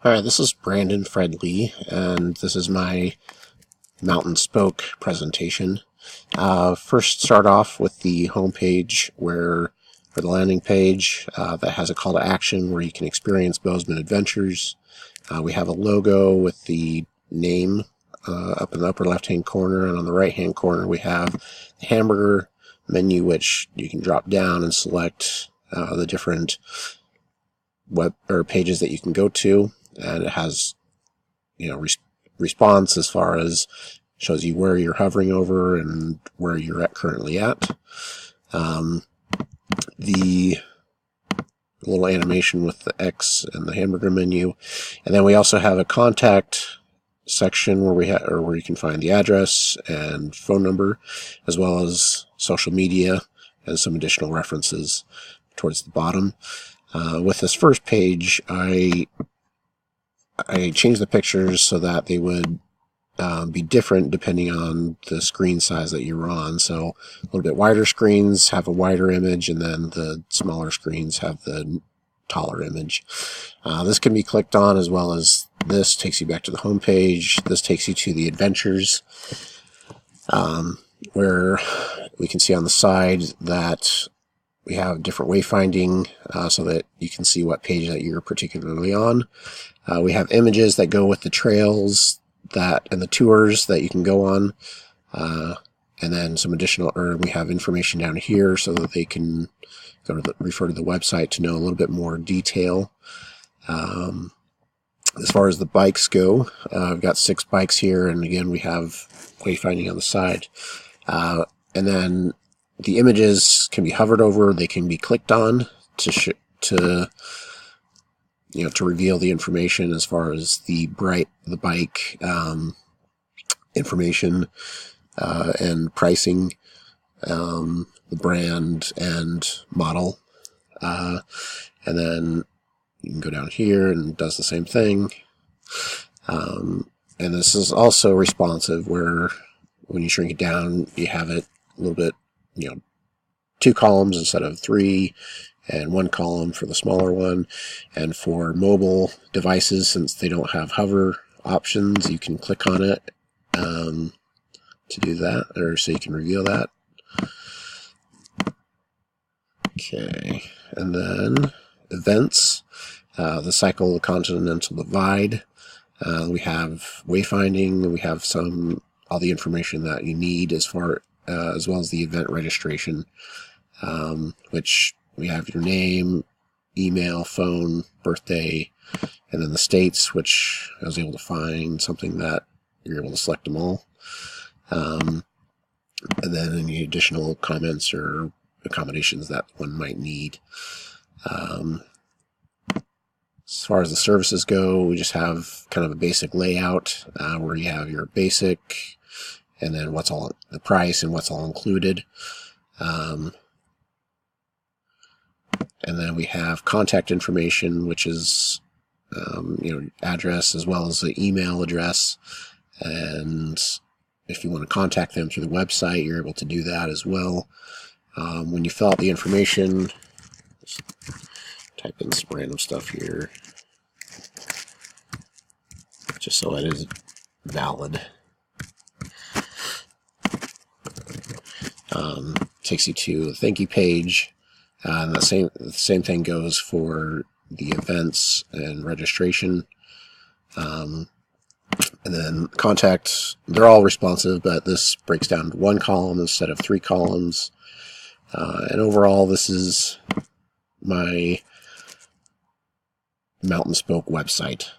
Hi, this is Brandon Fred Lee, and this is my Mountain Spoke presentation. First, start off with the home page or the landing page that has a call to action where you can experience Bozeman Adventures. We have a logo with the name up in the upper left-hand corner, and on the right-hand corner we have the hamburger menu, which you can drop down and select the different web or pages that you can go to, and it has response as far as shows you where you're hovering over and where you're currently at. The little animation with the X and the hamburger menu, and then we also have a contact section where you can find the address and phone number, as well as social media and some additional references towards the bottom. With this first page, I changed the pictures so that they would be different depending on the screen size that you're on. So a little bit wider screens have a wider image, and then the smaller screens have the taller image. This can be clicked on, as well as this takes you back to the home page. This takes you to the adventures, where we can see on the side that we have different wayfinding so that you can see what page that you're particularly on. We have images that go with the trails and the tours that you can go on, and then some additional, we have information down here so that they can refer to the website to know a little bit more detail. As far as the bikes go, I've got 6 bikes here, and again we have wayfinding on the side, and then the images can be hovered over, they can be clicked on to reveal the information as far as the bike information and pricing, the brand and model, and then you can go down here and it does the same thing. And this is also responsive, where when you shrink it down, you have it a little bit, 2 columns instead of 3, and 1 column for the smaller one. And for mobile devices, since they don't have hover options, you can click on it to do that, or so you can reveal that. Okay, and then events, the Cycle of the Continental Divide. We have wayfinding, we have all the information that you need as well as the event registration, which we have your name, email, phone, birthday, and then the states, which I was able to find something that you're able to select them all. And then any additional comments or accommodations that one might need. As far as the services go, we just have kind of a basic layout where you have your basic, and then what's all the price and what's all included. And then we have contact information, which is address as well as the email address. And if you want to contact them through the website, you're able to do that as well. When you fill out the information, just type in some random stuff here, just so it is valid. Takes you to the thank you page. And the same thing goes for the events and registration. And then contact, they're all responsive, but this breaks down to 1 column instead of 3 columns. And overall, this is my Mountain Spoke website.